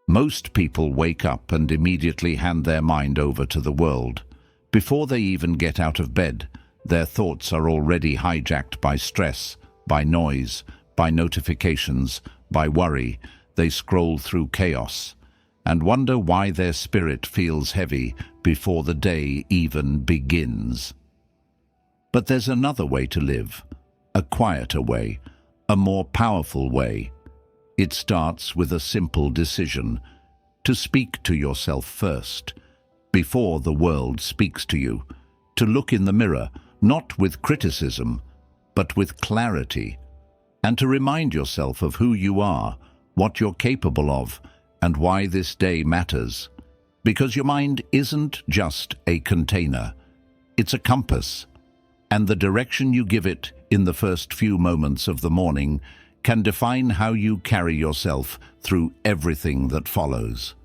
Most people wake up and immediately hand their mind over to the world. Before they even get out of bed, their thoughts are already hijacked by stress, by noise, by notifications, by worry. They scroll through chaos and wonder why their spirit feels heavy before the day even begins. But there's another way to live, a quieter way, a more powerful way. It starts with a simple decision: to speak to yourself first, before the world speaks to you, to look in the mirror, not with criticism, but with clarity, and to remind yourself of who you are, what you're capable of, and why this day matters. Because your mind isn't just a container, it's a compass, and the direction you give it in the first few moments of the morning can define how you carry yourself through everything that follows.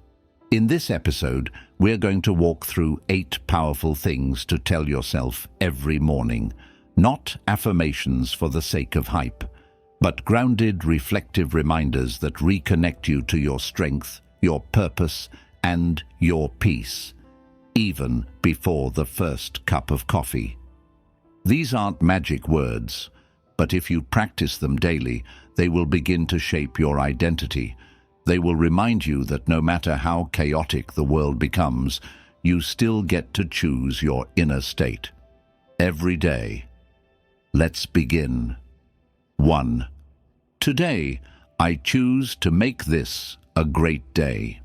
In this episode, we're going to walk through 8 powerful things to tell yourself every morning, not affirmations for the sake of hype, but grounded, reflective reminders that reconnect you to your strength, your purpose, and your peace, even before the first cup of coffee. These aren't magic words, but if you practice them daily, they will begin to shape your identity. They will remind you that no matter how chaotic the world becomes, you still get to choose your inner state every day. Let's begin. 1. Today, I choose to make this a great day.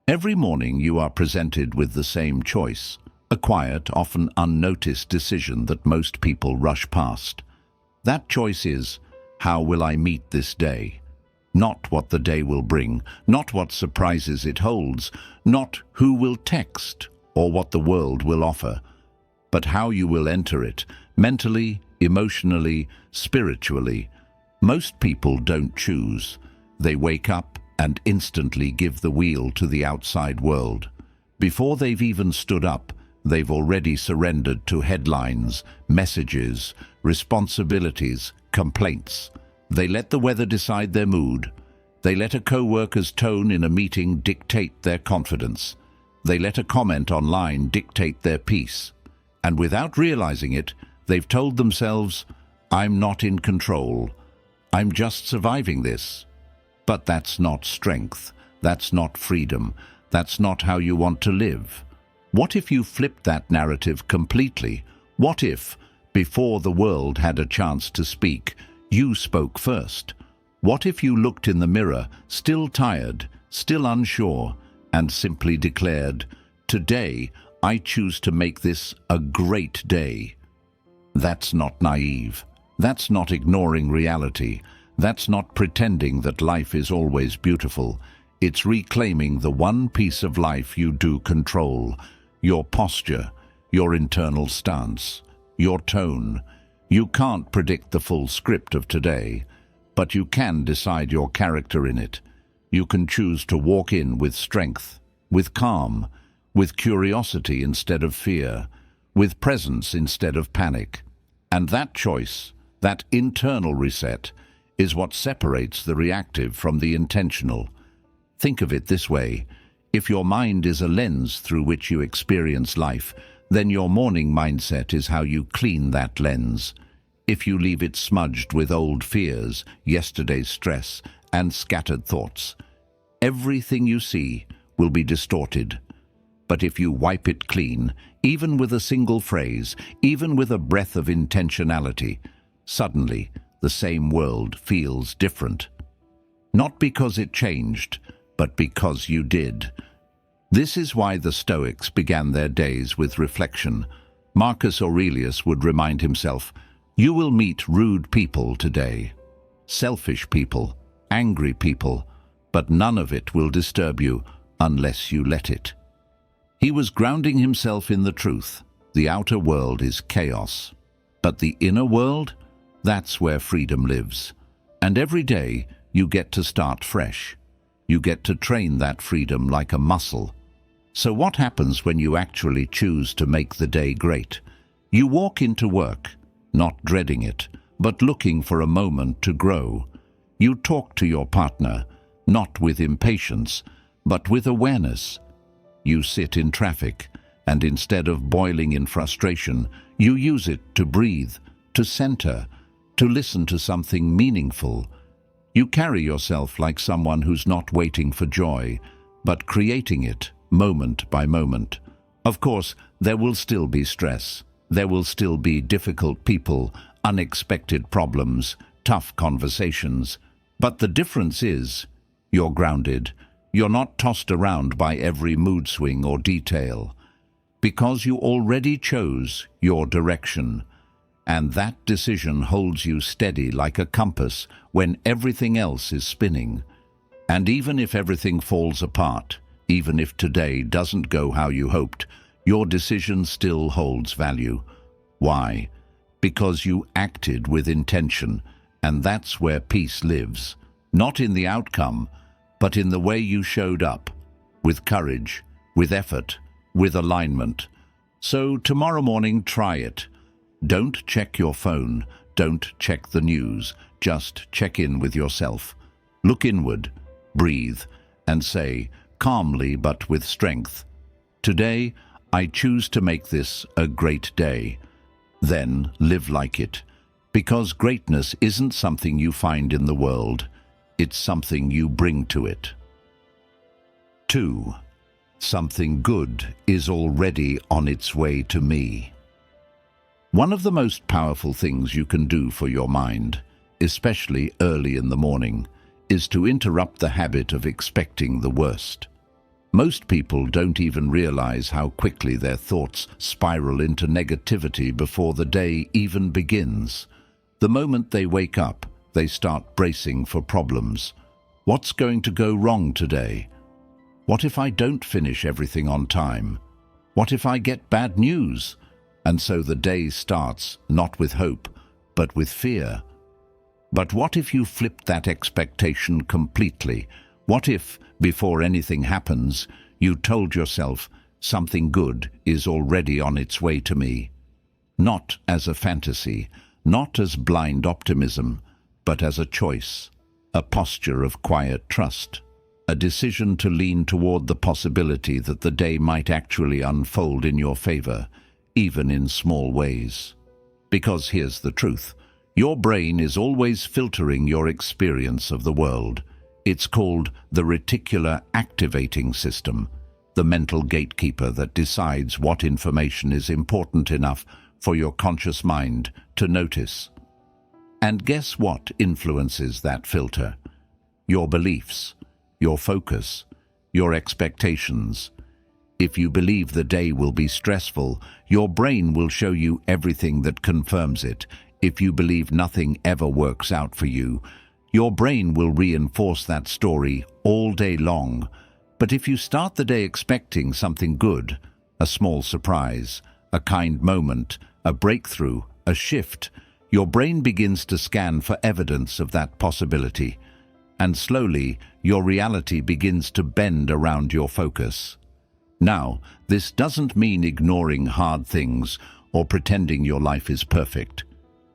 Every morning you are presented with the same choice, a quiet, often unnoticed decision that most people rush past. That choice is, how will I meet this day? Not what the day will bring, not what surprises it holds, not who will text or what the world will offer, but how you will enter it, mentally, emotionally, spiritually. Most people don't choose. They wake up and instantly give the wheel to the outside world. Before they've even stood up, they've already surrendered to headlines, messages, responsibilities, complaints. They let the weather decide their mood. They let a co-worker's tone in a meeting dictate their confidence. They let a comment online dictate their peace. And without realizing it, they've told themselves, I'm not in control. I'm just surviving this. But that's not strength. That's not freedom. That's not how you want to live. What if you flipped that narrative completely? What if, before the world had a chance to speak, you spoke first? What if you looked in the mirror, still tired, still unsure, and simply declared, today I choose to make this a great day? That's not naive. That's not ignoring reality. That's not pretending that life is always beautiful. It's reclaiming the one piece of life you do control: your posture, your internal stance, your tone. You can't predict the full script of today, but you can decide your character in it. You can choose to walk in with strength, with calm, with curiosity instead of fear, with presence instead of panic. And that choice, that internal reset, is what separates the reactive from the intentional. Think of it this way: if your mind is a lens through which you experience life, then your morning mindset is how you clean that lens. If you leave it smudged with old fears, yesterday's stress, and scattered thoughts, everything you see will be distorted. But if you wipe it clean, even with a single phrase, even with a breath of intentionality, suddenly the same world feels different. Not because it changed, but because you did. This is why the Stoics began their days with reflection. Marcus Aurelius would remind himself, you will meet rude people today, selfish people, angry people, but none of it will disturb you unless you let it. He was grounding himself in the truth. The outer world is chaos, but the inner world, that's where freedom lives. And every day you get to start fresh. You get to train that freedom like a muscle. So what happens when you actually choose to make the day great? You walk into work, not dreading it, but looking for a moment to grow. You talk to your partner, not with impatience, but with awareness. You sit in traffic, and instead of boiling in frustration, you use it to breathe, to center, to listen to something meaningful. You carry yourself like someone who's not waiting for joy, but creating it moment by moment. Of course, there will still be stress. There will still be difficult people, unexpected problems, tough conversations. But the difference is, you're grounded. You're not tossed around by every mood swing or detail, because you already chose your direction. And that decision holds you steady like a compass when everything else is spinning. And even if everything falls apart, even if today doesn't go how you hoped, your decision still holds value. Why? Because you acted with intention, and that's where peace lives. Not in the outcome, but in the way you showed up, with courage, with effort, with alignment. So tomorrow morning, try it. Don't check your phone, don't check the news, just check in with yourself. Look inward, breathe, and say, calmly but with strength, "Today, I choose to make this a great day." Then live like it, because greatness isn't something you find in the world, it's something you bring to it. 2. Something good is already on its way to me. One of the most powerful things you can do for your mind, especially early in the morning, is to interrupt the habit of expecting the worst. Most people don't even realize how quickly their thoughts spiral into negativity before the day even begins. The moment they wake up, they start bracing for problems. What's going to go wrong today? What if I don't finish everything on time? What if I get bad news? And so the day starts not with hope, but with fear. But what if you flipped that expectation completely? What if, before anything happens, you told yourself, something good is already on its way to me? Not as a fantasy, not as blind optimism, but as a choice, a posture of quiet trust, a decision to lean toward the possibility that the day might actually unfold in your favor, even in small ways. Because here's the truth, your brain is always filtering your experience of the world. It's called the reticular activating system, the mental gatekeeper that decides what information is important enough for your conscious mind to notice. And guess what influences that filter? Your beliefs, your focus, your expectations. If you believe the day will be stressful, your brain will show you everything that confirms it. If you believe nothing ever works out for you, your brain will reinforce that story all day long. But if you start the day expecting something good, a small surprise, a kind moment, a breakthrough, a shift, your brain begins to scan for evidence of that possibility. And slowly, your reality begins to bend around your focus. Now, this doesn't mean ignoring hard things or pretending your life is perfect.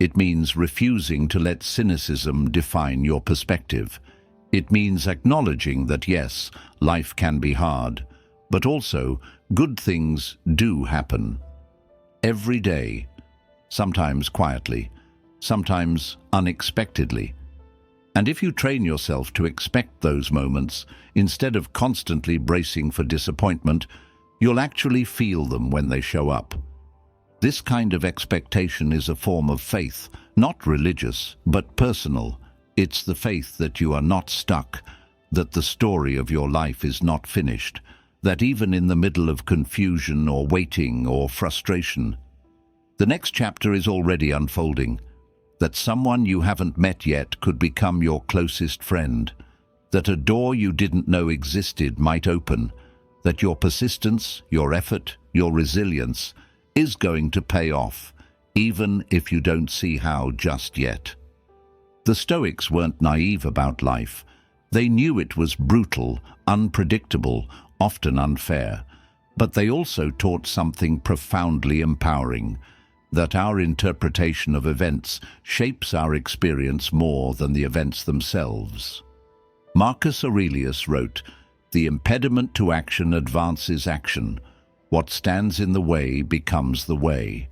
It means refusing to let cynicism define your perspective. It means acknowledging that yes, life can be hard, but also good things do happen. Every day, sometimes quietly, sometimes unexpectedly. And if you train yourself to expect those moments, instead of constantly bracing for disappointment, you'll actually feel them when they show up. This kind of expectation is a form of faith, not religious, but personal. It's the faith that you are not stuck, that the story of your life is not finished, that even in the middle of confusion or waiting or frustration, the next chapter is already unfolding, that someone you haven't met yet could become your closest friend, that a door you didn't know existed might open, that your persistence, your effort, your resilience is going to pay off, even if you don't see how just yet. The Stoics weren't naive about life. They knew it was brutal, unpredictable, often unfair, but they also taught something profoundly empowering, that our interpretation of events shapes our experience more than the events themselves. Marcus Aurelius wrote, "The impediment to action advances action. What stands in the way becomes the way."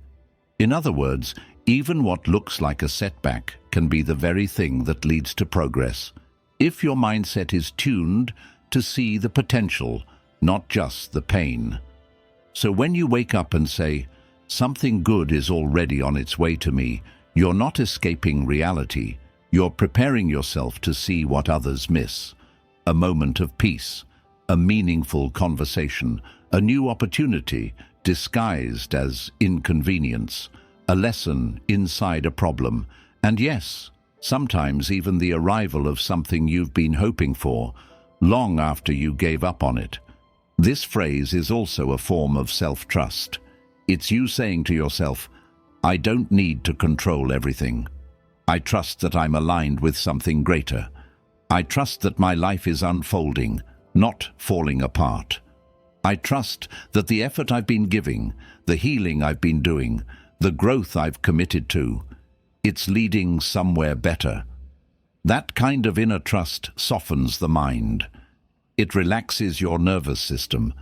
In other words, even what looks like a setback can be the very thing that leads to progress, if your mindset is tuned to see the potential, not just the pain. So when you wake up and say, "Something good is already on its way to me," you're not escaping reality. You're preparing yourself to see what others miss. A moment of peace, a meaningful conversation, a new opportunity disguised as inconvenience, a lesson inside a problem, and yes, sometimes even the arrival of something you've been hoping for, long after you gave up on it. This phrase is also a form of self-trust. It's you saying to yourself, "I don't need to control everything. I trust that I'm aligned with something greater. I trust that my life is unfolding, not falling apart. I trust that the effort I've been giving, the healing I've been doing, the growth I've committed to, it's leading somewhere better." That kind of inner trust softens the mind. It relaxes your nervous system.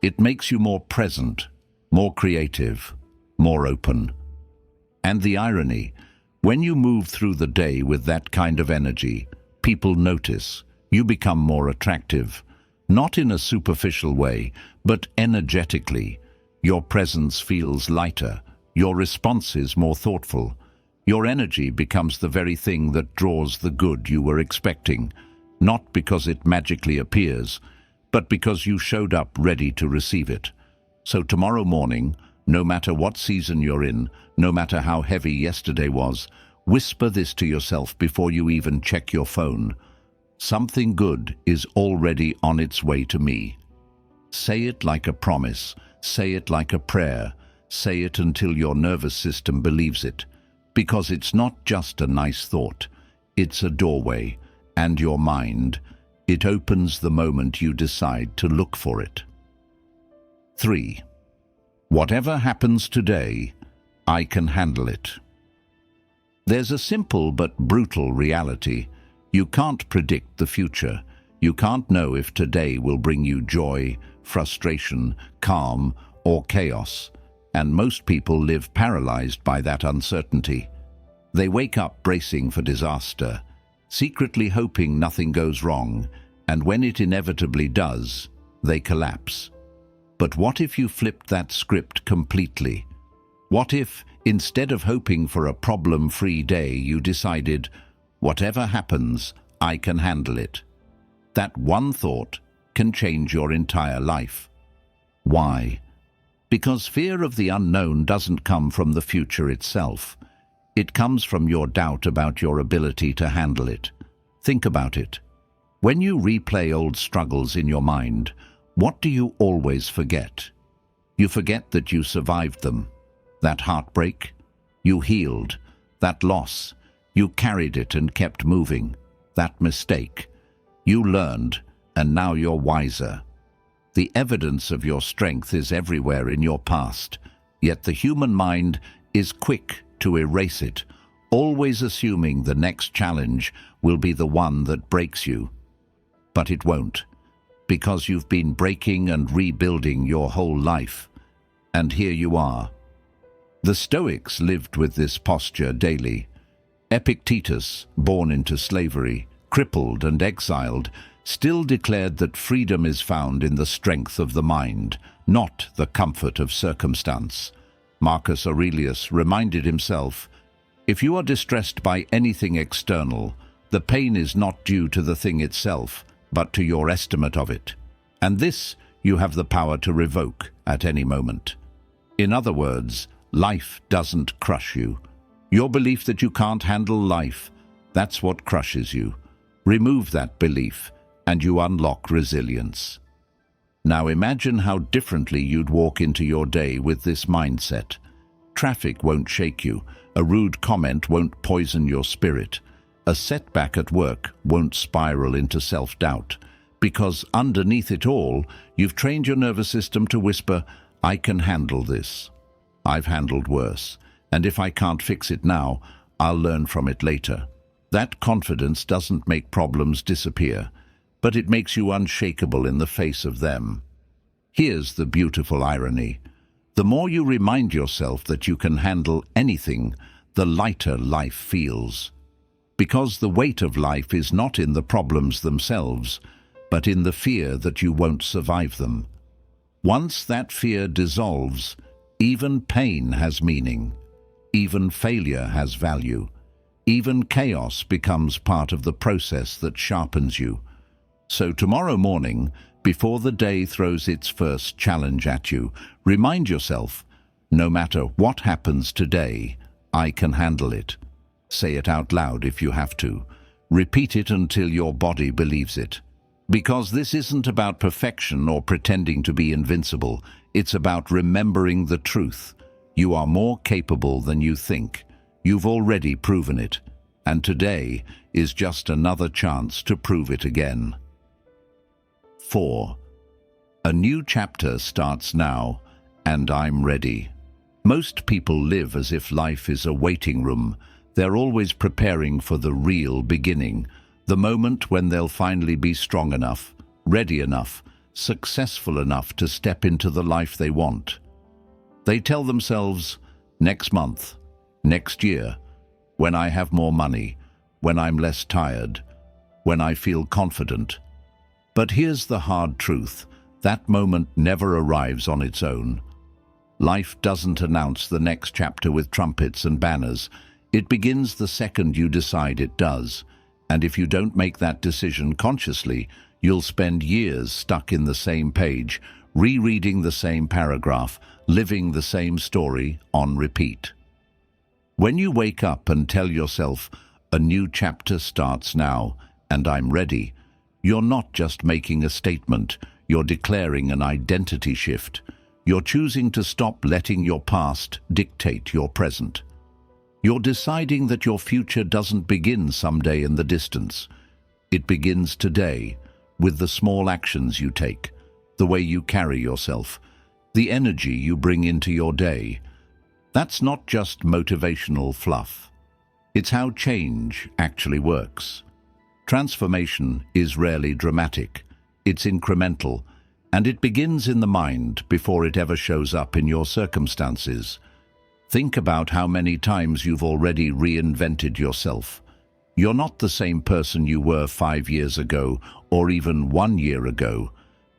It makes you more present, more creative, more open. And the irony, when you move through the day with that kind of energy, people notice. You become more attractive, not in a superficial way, but energetically. Your presence feels lighter. Your response is more thoughtful. Your energy becomes the very thing that draws the good you were expecting, not because it magically appears, but because you showed up ready to receive it. So tomorrow morning, no matter what season you're in, no matter how heavy yesterday was, whisper this to yourself before you even check your phone. "Something good is already on its way to me." Say it like a promise. Say it like a prayer. Say it until your nervous system believes it. Because it's not just a nice thought. It's a doorway. And your mind, it opens the moment you decide to look for it. 3. Whatever happens today, I can handle it. There's a simple but brutal reality. You can't predict the future. You can't know if today will bring you joy, frustration, calm, or chaos. And most people live paralyzed by that uncertainty. They wake up bracing for disaster, secretly hoping nothing goes wrong, and when it inevitably does, they collapse. But what if you flipped that script completely? What if, instead of hoping for a problem-free day, you decided, "Whatever happens, I can handle it"? That one thought can change your entire life. Why? Because fear of the unknown doesn't come from the future itself. It comes from your doubt about your ability to handle it. Think about it. When you replay old struggles in your mind, what do you always forget? You forget that you survived them. That heartbreak, you healed. That loss, you carried it and kept moving. That mistake, you learned, and now you're wiser. The evidence of your strength is everywhere in your past, yet the human mind is quick to erase it, always assuming the next challenge will be the one that breaks you. But it won't, because you've been breaking and rebuilding your whole life. And here you are. The Stoics lived with this posture daily. Epictetus, born into slavery, crippled and exiled, still declared that freedom is found in the strength of the mind, not the comfort of circumstance. Marcus Aurelius reminded himself, "If you are distressed by anything external, the pain is not due to the thing itself, but to your estimate of it. And this you have the power to revoke at any moment." In other words, life doesn't crush you. Your belief that you can't handle life, that's what crushes you. Remove that belief, and you unlock resilience. Now imagine how differently you'd walk into your day with this mindset. Traffic won't shake you. A rude comment won't poison your spirit. A setback at work won't spiral into self-doubt. Because underneath it all, you've trained your nervous system to whisper, "I can handle this. I've handled worse. And if I can't fix it now, I'll learn from it later." That confidence doesn't make problems disappear. but it makes you unshakable in the face of them. Here's the beautiful irony. The more you remind yourself that you can handle anything, the lighter life feels. Because the weight of life is not in the problems themselves, but in the fear that you won't survive them. Once that fear dissolves, even pain has meaning. Even failure has value. Even chaos becomes part of the process that sharpens you. So tomorrow morning, before the day throws its first challenge at you, remind yourself, no matter what happens today, I can handle it. Say it out loud if you have to. Repeat it until your body believes it. Because this isn't about perfection or pretending to be invincible. It's about remembering the truth. You are more capable than you think. You've already proven it. And today is just another chance to prove it again. 4. A new chapter starts now, and I'm ready. Most people live as if life is a waiting room. They're always preparing for the real beginning, the moment when they'll finally be strong enough, ready enough, successful enough to step into the life they want. They tell themselves, next month, next year, when I have more money, when I'm less tired, when I feel confident. But here's the hard truth. That moment never arrives on its own. Life doesn't announce the next chapter with trumpets and banners. It begins the second you decide it does. And if you don't make that decision consciously, you'll spend years stuck in the same page, rereading the same paragraph, living the same story on repeat. When you wake up and tell yourself, a new chapter starts now, and I'm ready, you're not just making a statement, you're declaring an identity shift. You're choosing to stop letting your past dictate your present. You're deciding that your future doesn't begin someday in the distance. It begins today, with the small actions you take, the way you carry yourself, the energy you bring into your day. That's not just motivational fluff. It's how change actually works. Transformation is rarely dramatic. It's incremental, and it begins in the mind before it ever shows up in your circumstances. Think about how many times you've already reinvented yourself. You're not the same person you were 5 years ago or even 1 year ago.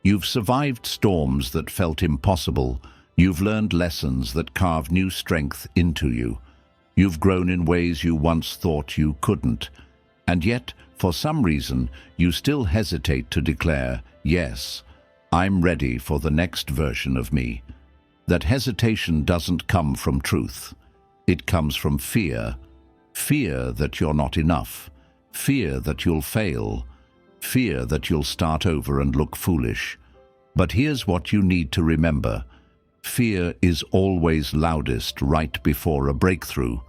You've survived storms that felt impossible. You've learned lessons that carved new strength into you. You've grown in ways you once thought you couldn't. And yet, for some reason, you still hesitate to declare, yes, I'm ready for the next version of me. That hesitation doesn't come from truth. It comes from fear. Fear that you're not enough. Fear that you'll fail. Fear that you'll start over and look foolish. But here's what you need to remember. Fear is always loudest right before a breakthrough.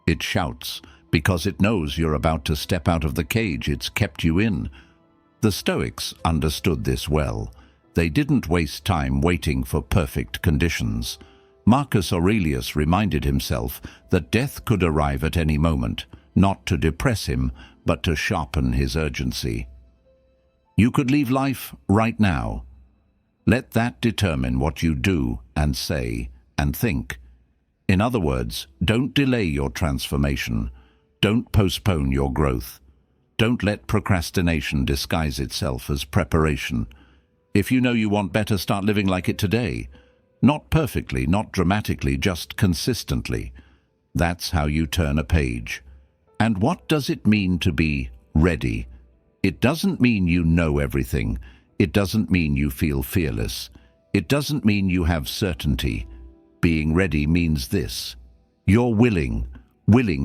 It shouts because it knows you're about to step out of the cage it's kept you in. The Stoics understood this well. They didn't waste time waiting for perfect conditions. Marcus Aurelius reminded himself that death could arrive at any moment, not to depress him, but to sharpen his urgency. You could leave life right now. Let that determine what you do and say and think. In other words, don't delay your transformation. Don't postpone your growth. Don't let procrastination disguise itself as preparation. If you know you want better, start living like it today. Not perfectly, not dramatically, just consistently. That's how you turn a page. And what does it mean to be ready? It doesn't mean you know everything. It doesn't mean you feel fearless. It doesn't mean you have certainty. Being ready means this. You're willing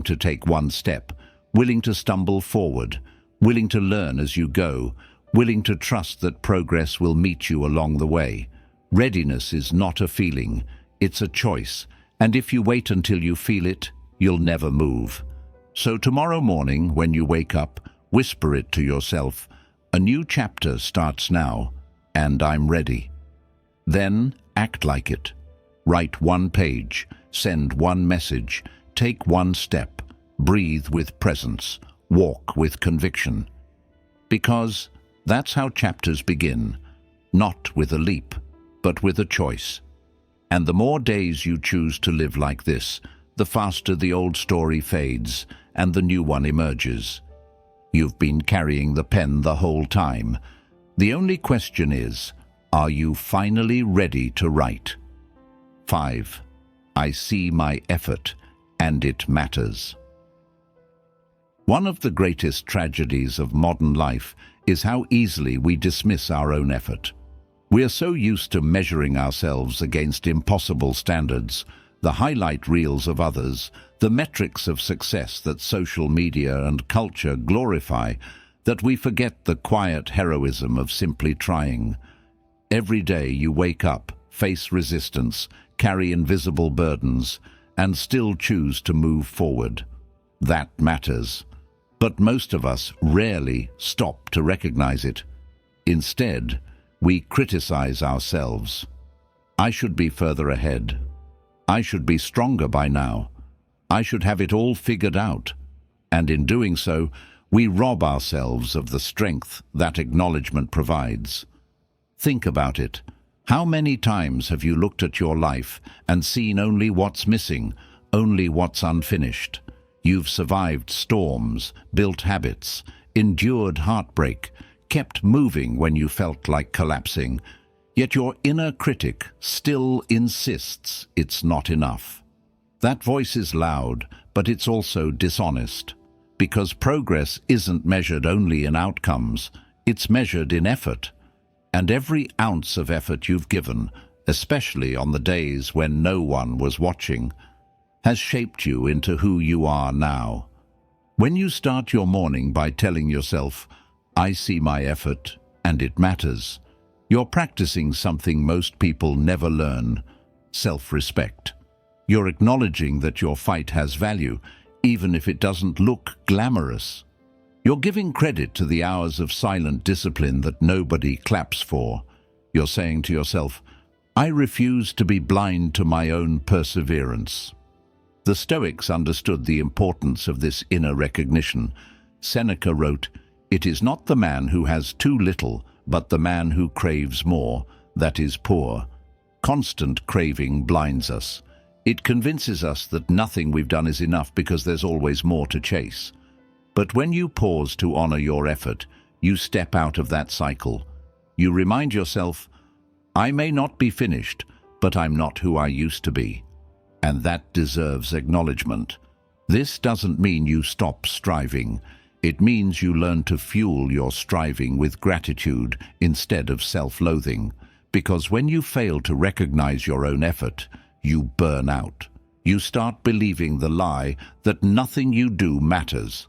to take one step, willing to stumble forward, willing to learn as you go, willing to trust that progress will meet you along the way. Readiness is not a feeling, it's a choice, and if you wait until you feel it, you'll never move. So tomorrow morning, when you wake up, whisper it to yourself, a new chapter starts now, and I'm ready. Then act like it. Write one page, send one message, take one step, breathe with presence, walk with conviction. Because That's how chapters begin, not with a leap, but with a choice. And the more days you choose to live like this, the faster the old story fades and the new one emerges. You've been carrying the pen the whole time. The only question is, are you finally ready to write? 5. I see my effort, and it matters. One of the greatest tragedies of modern life is how easily we dismiss our own effort. We are so used to measuring ourselves against impossible standards, the highlight reels of others, the metrics of success that social media and culture glorify, that we forget the quiet heroism of simply trying. Every day you wake up, face resistance, carry invisible burdens, and still choose to move forward. That matters. But most of us rarely stop to recognize it. Instead, we criticize ourselves. I should be further ahead. I should be stronger by now. I should have it all figured out. And in doing so, we rob ourselves of the strength that acknowledgement provides. Think about it. How many times have you looked at your life and seen only what's missing, only what's unfinished? You've survived storms, built habits, endured heartbreak, kept moving when you felt like collapsing, yet your inner critic still insists it's not enough. That voice is loud, but it's also dishonest, because progress isn't measured only in outcomes, it's measured in effort. And every ounce of effort you've given, especially on the days when no one was watching, has shaped you into who you are now. When you start your morning by telling yourself, I see my effort and it matters, you're practicing something most people never learn: self-respect. You're acknowledging that your fight has value, even if it doesn't look glamorous. You're giving credit to the hours of silent discipline that nobody claps for. You're saying to yourself, I refuse to be blind to my own perseverance. The Stoics understood the importance of this inner recognition. Seneca wrote, "It is not the man who has too little, but the man who craves more, that is poor." Constant craving blinds us. It convinces us that nothing we've done is enough because there's always more to chase. But when you pause to honor your effort, you step out of that cycle. You remind yourself, I may not be finished, but I'm not who I used to be. And that deserves acknowledgement. This doesn't mean you stop striving. It means you learn to fuel your striving with gratitude instead of self-loathing. Because when you fail to recognize your own effort, you burn out. You start believing the lie that nothing you do matters.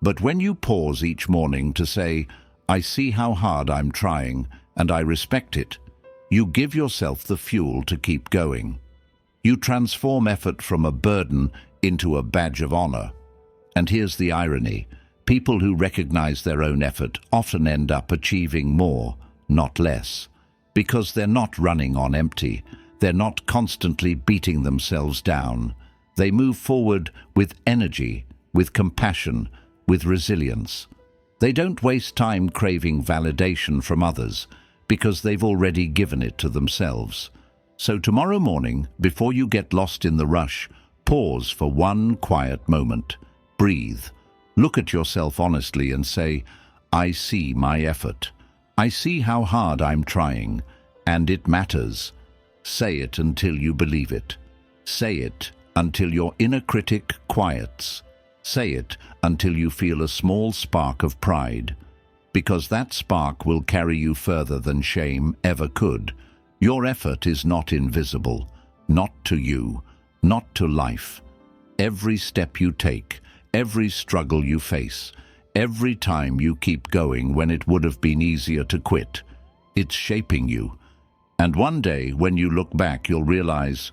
But when you pause each morning to say, I see how hard I'm trying, and I respect it, you give yourself the fuel to keep going. You transform effort from a burden into a badge of honor. And here's the irony. People who recognize their own effort often end up achieving more, not less. Because they're not running on empty. They're not constantly beating themselves down. They move forward with energy, with compassion, with resilience. They don't waste time craving validation from others because they've already given it to themselves. So tomorrow morning, before you get lost in the rush, pause for one quiet moment. Breathe. Look at yourself honestly and say, I see my effort. I see how hard I'm trying, and it matters. Say it until you believe it. Say it until your inner critic quiets. Say it until you feel a small spark of pride, because that spark will carry you further than shame ever could. Your effort is not invisible, not to you, not to life. Every step you take, every struggle you face, every time you keep going when it would have been easier to quit, it's shaping you. And one day, when you look back, you'll realize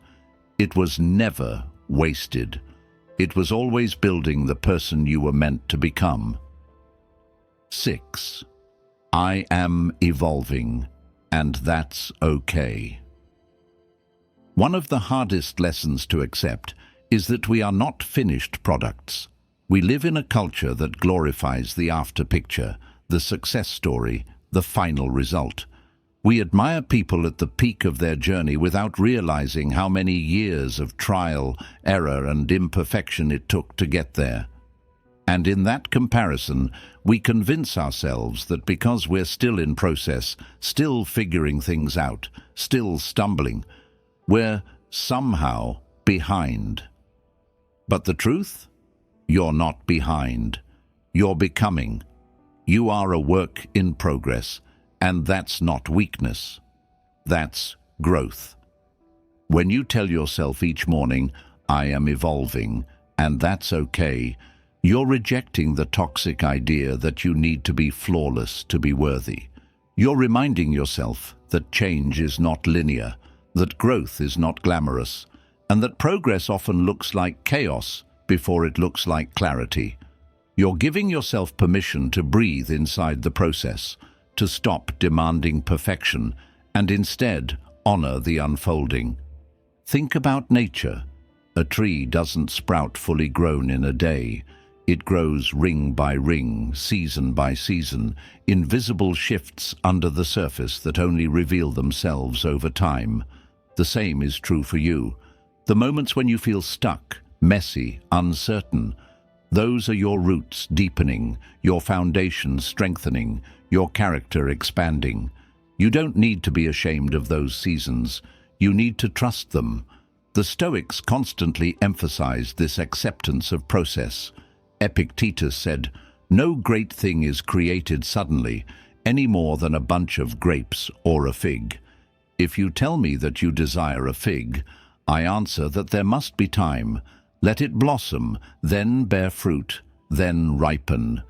it was never wasted. It was always building the person you were meant to become. 6. I am evolving, and that's okay. One of the hardest lessons to accept is that we are not finished products. We live in a culture that glorifies the after picture, the success story, the final result. We admire people at the peak of their journey without realizing how many years of trial, error, and imperfection it took to get there. And in that comparison, we convince ourselves that because we're still in process, still figuring things out, still stumbling, we're somehow behind. But the truth? You're not behind. You're becoming. You are a work in progress, and that's not weakness. That's growth. When you tell yourself each morning, I am evolving, and that's okay, you're rejecting the toxic idea that you need to be flawless to be worthy. You're reminding yourself that change is not linear, that growth is not glamorous, and that progress often looks like chaos before it looks like clarity. You're giving yourself permission to breathe inside the process, to stop demanding perfection, and instead honor the unfolding. Think about nature. A tree doesn't sprout fully grown in a day. It grows ring by ring, season by season, invisible shifts under the surface that only reveal themselves over time. The same is true for you. The moments when you feel stuck, messy, uncertain, those are your roots deepening, your foundation strengthening, your character expanding. You don't need to be ashamed of those seasons. You need to trust them. The Stoics constantly emphasized this acceptance of process. Epictetus said, "No great thing is created suddenly, any more than a bunch of grapes or a fig. If you tell me that you desire a fig, I answer that there must be time. Let it blossom, then bear fruit, then ripen."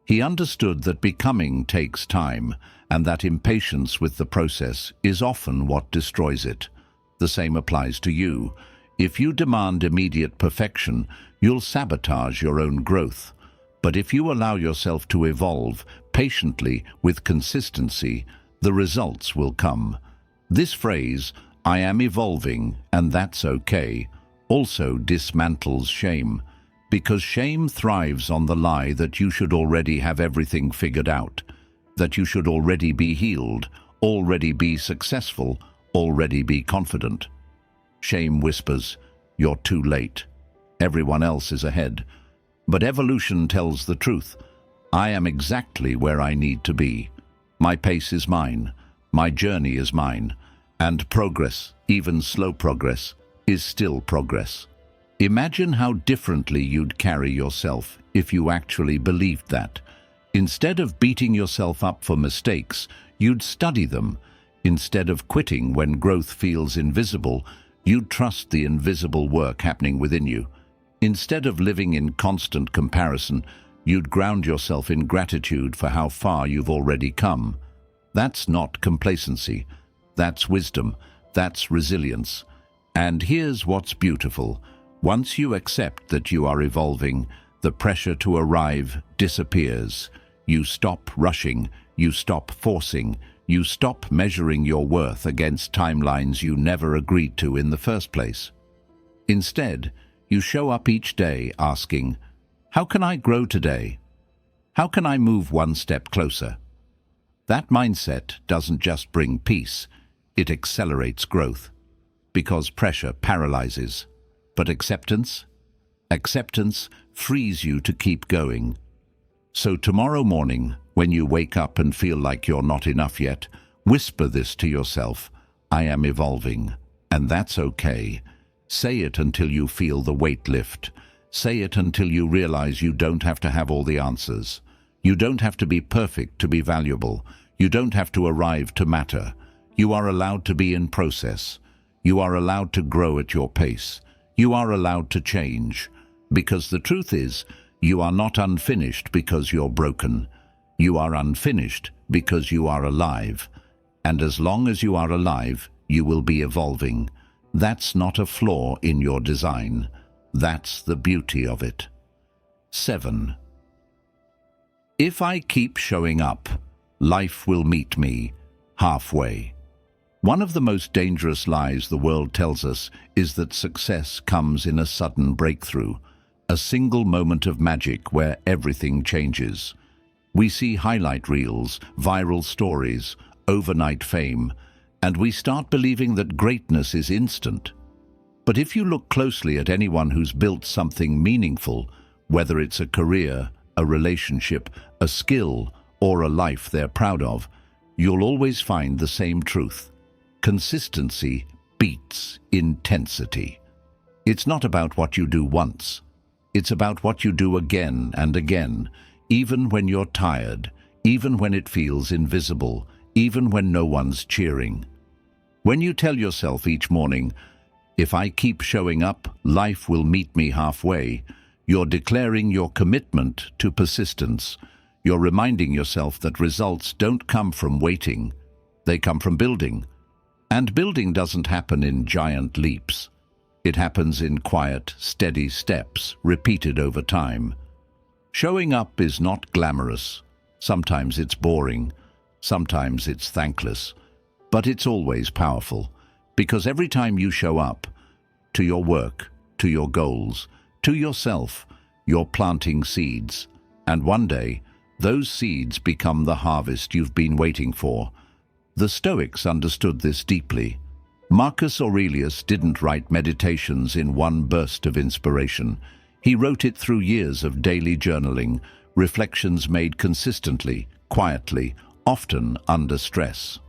He understood that becoming takes time, and that impatience with the process is often what destroys it. The same applies to you. If you demand immediate perfection, you'll sabotage your own growth. But if you allow yourself to evolve patiently with consistency, the results will come. This phrase, "I am evolving, and that's okay," also dismantles shame, because shame thrives on the lie that you should already have everything figured out, that you should already be healed, already be successful, already be confident. Shame whispers, "You're too late. Everyone else is ahead." But evolution tells the truth. I am exactly where I need to be. My pace is mine. My journey is mine. And progress, even slow progress, is still progress. Imagine how differently you'd carry yourself if you actually believed that. Instead of beating yourself up for mistakes, you'd study them. Instead of quitting when growth feels invisible, you'd trust the invisible work happening within you. Instead of living in constant comparison, you'd ground yourself in gratitude for how far you've already come. That's not complacency. That's wisdom. That's resilience. And here's what's beautiful. Once you accept that you are evolving, the pressure to arrive disappears. You stop rushing. You stop forcing. You stop measuring your worth against timelines you never agreed to in the first place. Instead, you show up each day asking, "How can I grow today? How can I move one step closer?" That mindset doesn't just bring peace, it accelerates growth. Because pressure paralyzes. But acceptance frees you to keep going. So tomorrow morning, when you wake up and feel like you're not enough yet, whisper this to yourself, "I am evolving, and that's okay." Say it until you feel the weight lift. Say it until you realize you don't have to have all the answers. You don't have to be perfect to be valuable. You don't have to arrive to matter. You are allowed to be in process. You are allowed to grow at your pace. You are allowed to change. Because the truth is, you are not unfinished because you're broken. You are unfinished because you are alive. And as long as you are alive, you will be evolving. That's not a flaw in your design. That's the beauty of it. 7. If I keep showing up, life will meet me halfway. One of the most dangerous lies the world tells us is that success comes in a sudden breakthrough, a single moment of magic where everything changes. We see highlight reels, viral stories, overnight fame, and we start believing that greatness is instant. But if you look closely at anyone who's built something meaningful, whether it's a career, a relationship, a skill, or a life they're proud of, you'll always find the same truth. Consistency beats intensity. It's not about what you do once. It's about what you do again and again, even when you're tired, even when it feels invisible, even when no one's cheering. When you tell yourself each morning, "If I keep showing up, life will meet me halfway," you're declaring your commitment to persistence. You're reminding yourself that results don't come from waiting, they come from building. And building doesn't happen in giant leaps. It happens in quiet, steady steps, repeated over time. Showing up is not glamorous. Sometimes it's boring. Sometimes it's thankless. But it's always powerful. Because every time you show up, to your work, to your goals, to yourself, you're planting seeds. And one day, those seeds become the harvest you've been waiting for. The Stoics understood this deeply. Marcus Aurelius didn't write Meditations in one burst of inspiration. He wrote it through years of daily journaling, reflections made consistently, quietly, often under stress.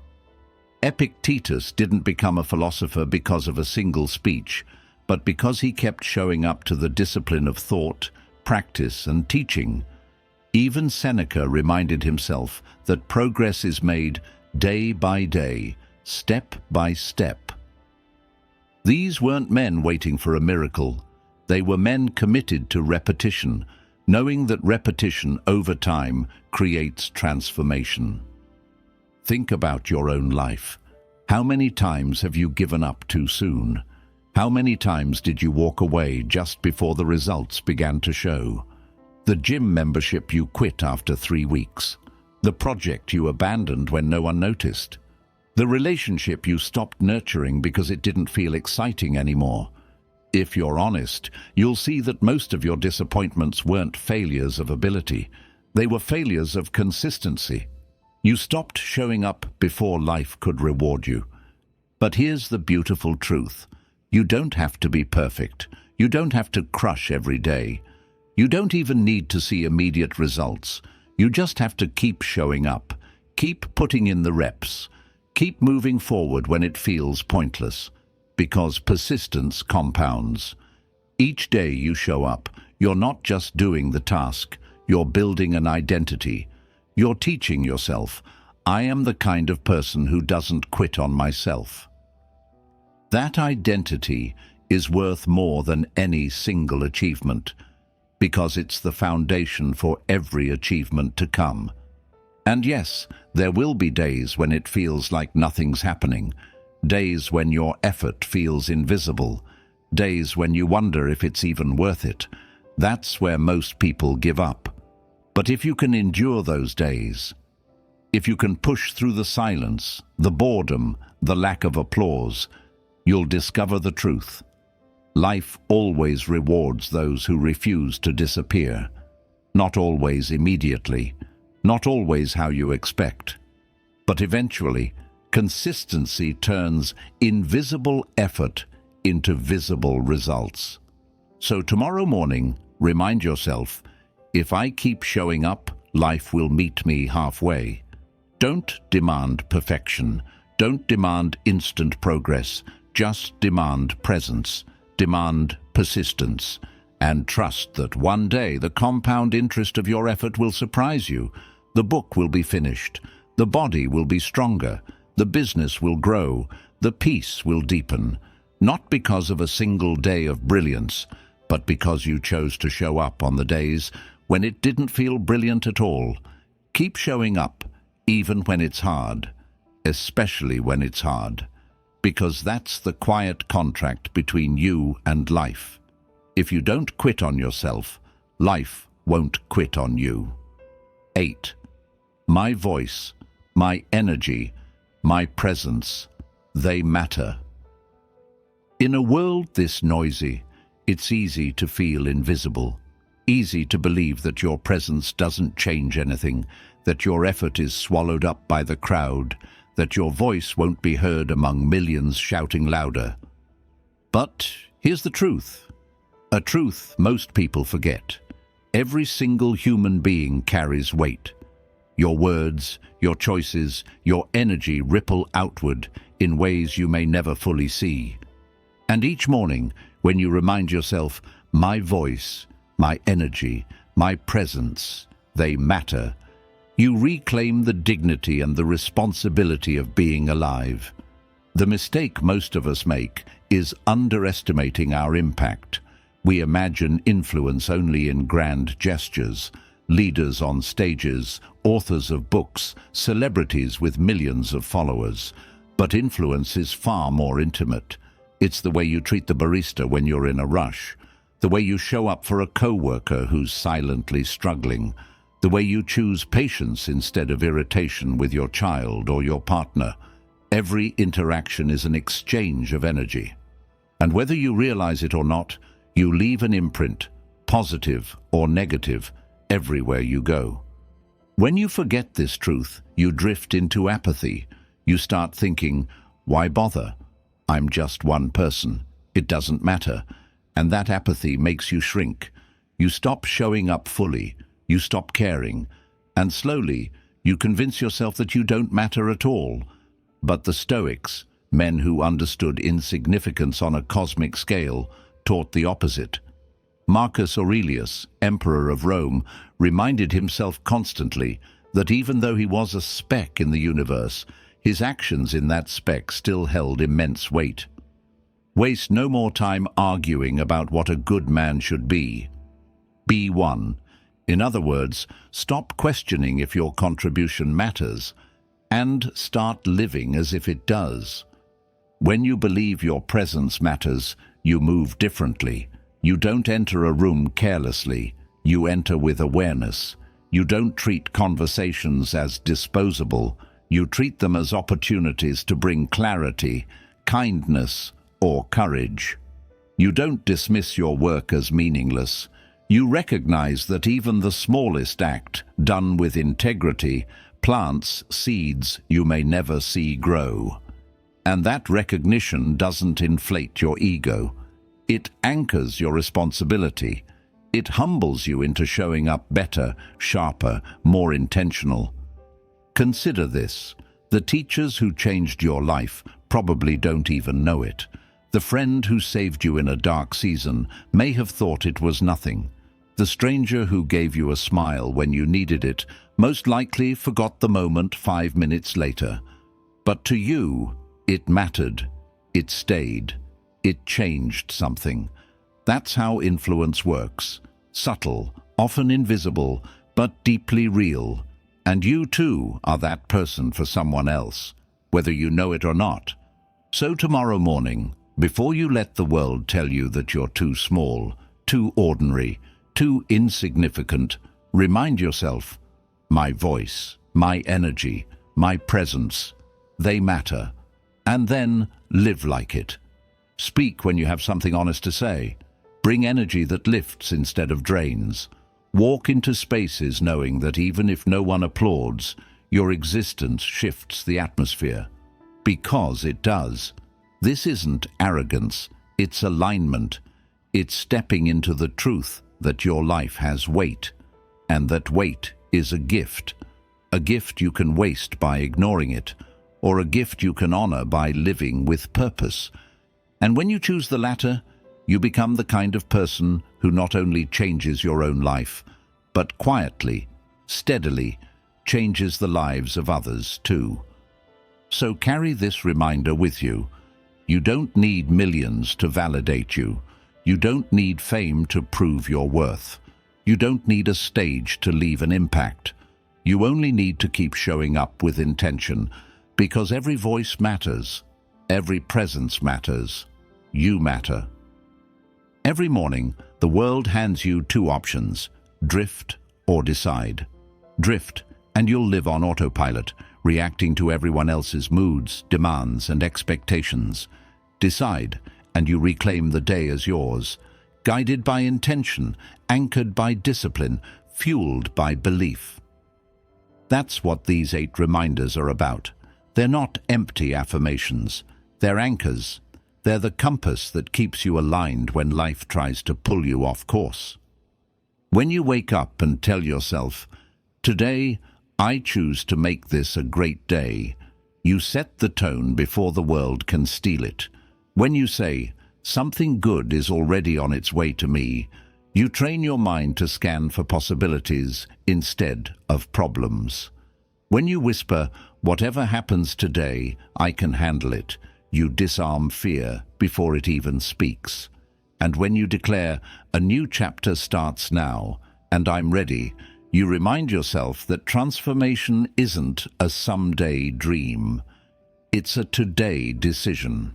Epictetus didn't become a philosopher because of a single speech, but because he kept showing up to the discipline of thought, practice, and teaching. Even Seneca reminded himself that progress is made day by day, step by step. These weren't men waiting for a miracle. They were men committed to repetition, knowing that repetition over time creates transformation. Think about your own life. How many times have you given up too soon? How many times did you walk away just before the results began to show? The gym membership you quit after 3 weeks. The project you abandoned when no one noticed. The relationship you stopped nurturing because it didn't feel exciting anymore. If you're honest, you'll see that most of your disappointments weren't failures of ability. They were failures of consistency. You stopped showing up before life could reward you. But here's the beautiful truth. You don't have to be perfect. You don't have to crush every day. You don't even need to see immediate results. You just have to keep showing up. Keep putting in the reps. Keep moving forward when it feels pointless. Because persistence compounds. Each day you show up, you're not just doing the task. You're building an identity. You're teaching yourself, I am the kind of person who doesn't quit on myself. That identity is worth more than any single achievement, because it's the foundation for every achievement to come. And yes, there will be days when it feels like nothing's happening, days when your effort feels invisible, days when you wonder if it's even worth it. That's where most people give up. But if you can endure those days, if you can push through the silence, the boredom, the lack of applause, you'll discover the truth. Life always rewards those who refuse to disappear. Not always immediately, not always how you expect. But eventually, consistency turns invisible effort into visible results. So tomorrow morning, remind yourself, if I keep showing up, life will meet me halfway. Don't demand perfection. Don't demand instant progress. Just demand presence. Demand persistence. And trust that one day the compound interest of your effort will surprise you. The book will be finished. The body will be stronger. The business will grow. The peace will deepen. Not because of a single day of brilliance, but because you chose to show up on the days when it didn't feel brilliant at all. Keep showing up, even when it's hard, especially when it's hard, because that's the quiet contract between you and life. If you don't quit on yourself, life won't quit on you. 8. My voice, my energy, my presence, they matter. In a world this noisy, it's easy to feel invisible. Easy to believe that your presence doesn't change anything, that your effort is swallowed up by the crowd, that your voice won't be heard among millions shouting louder. But here's the truth. A truth most people forget. Every single human being carries weight. Your words, your choices, your energy ripple outward in ways you may never fully see. And each morning, when you remind yourself, my voice, my energy, my presence, they matter, you reclaim the dignity and the responsibility of being alive. The mistake most of us make is underestimating our impact. We imagine influence only in grand gestures, leaders on stages, authors of books, celebrities with millions of followers. But influence is far more intimate. It's the way you treat the barista when you're in a rush, the way you show up for a co-worker who's silently struggling, the way you choose patience instead of irritation with your child or your partner. Every interaction is an exchange of energy. And whether you realize it or not, you leave an imprint, positive or negative, everywhere you go. When you forget this truth, you drift into apathy. You start thinking, why bother? I'm just one person. It doesn't matter. And that apathy makes you shrink. You stop showing up fully. You stop caring. And slowly, you convince yourself that you don't matter at all. But the Stoics, men who understood insignificance on a cosmic scale, taught the opposite. Marcus Aurelius, emperor of Rome, reminded himself constantly that even though he was a speck in the universe, his actions in that speck still held immense weight. Waste no more time arguing about what a good man should be. Be one. In other words, stop questioning if your contribution matters, and start living as if it does. When you believe your presence matters, you move differently. You don't enter a room carelessly. You enter with awareness. You don't treat conversations as disposable. You treat them as opportunities to bring clarity, kindness, or courage. You don't dismiss your work as meaningless. You recognize that even the smallest act, done with integrity, plants seeds you may never see grow. And that recognition doesn't inflate your ego. It anchors your responsibility. It humbles you into showing up better, sharper, more intentional. Consider this. The teachers who changed your life probably don't even know it. The friend who saved you in a dark season may have thought it was nothing. The stranger who gave you a smile when you needed it most likely forgot the moment 5 minutes later. But to you, it mattered. It stayed. It changed something. That's how influence works. Subtle, often invisible, but deeply real. And you too are that person for someone else, whether you know it or not. So tomorrow morning, before you let the world tell you that you're too small, too ordinary, too insignificant, remind yourself, my voice, my energy, my presence, they matter. And then live like it. Speak when you have something honest to say. Bring energy that lifts instead of drains. Walk into spaces knowing that even if no one applauds, your existence shifts the atmosphere. Because it does. This isn't arrogance, it's alignment. It's stepping into the truth that your life has weight, and that weight is a gift you can waste by ignoring it, or a gift you can honor by living with purpose. And when you choose the latter, you become the kind of person who not only changes your own life, but quietly, steadily, changes the lives of others too. So carry this reminder with you. You don't need millions to validate you. You don't need fame to prove your worth. You don't need a stage to leave an impact. You only need to keep showing up with intention, because every voice matters. Every presence matters. You matter. Every morning, the world hands you two options: drift or decide. Drift, and you'll live on autopilot, reacting to everyone else's moods, demands, and expectations. Decide, and you reclaim the day as yours. guided by intention, anchored by discipline, fueled by belief. That's what these 8 reminders are about. They're not empty affirmations. They're anchors. They're the compass that keeps you aligned when life tries to pull you off course. When you wake up and tell yourself, "Today, I choose to make this a great day," you set the tone before the world can steal it. When you say, "Something good is already on its way to me," you train your mind to scan for possibilities instead of problems. When you whisper, "Whatever happens today, I can handle it," you disarm fear before it even speaks. And when you declare, "A new chapter starts now, and I'm ready," you remind yourself that transformation isn't a someday dream. It's a today decision.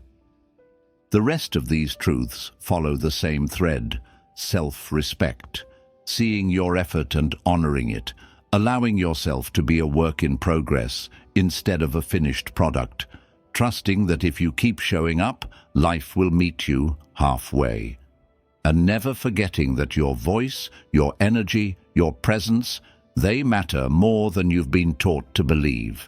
The rest of these truths follow the same thread: self-respect, seeing your effort and honoring it, allowing yourself to be a work in progress instead of a finished product, trusting that if you keep showing up, life will meet you halfway. And never forgetting that your voice, your energy, your presence, they matter more than you've been taught to believe.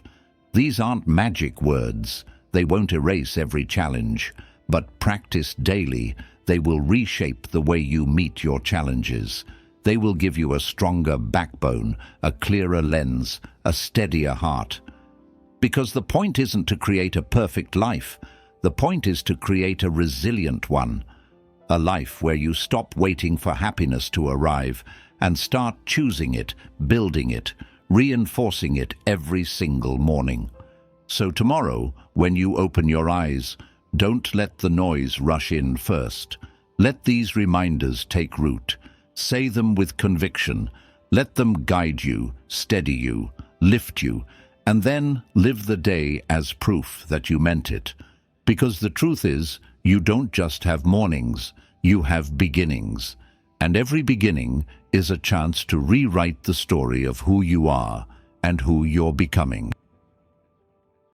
These aren't magic words. They won't erase every challenge, but practiced daily, they will reshape the way you meet your challenges. They will give you a stronger backbone, a clearer lens, a steadier heart. Because the point isn't to create a perfect life. The point is to create a resilient one. A life where you stop waiting for happiness to arrive and start choosing it, building it, reinforcing it every single morning. So tomorrow, when you open your eyes, don't let the noise rush in first. Let these reminders take root. Say them with conviction. Let them guide you, steady you, lift you, and then live the day as proof that you meant it. Because the truth is, you don't just have mornings, you have beginnings. And every beginning is a chance to rewrite the story of who you are and who you're becoming.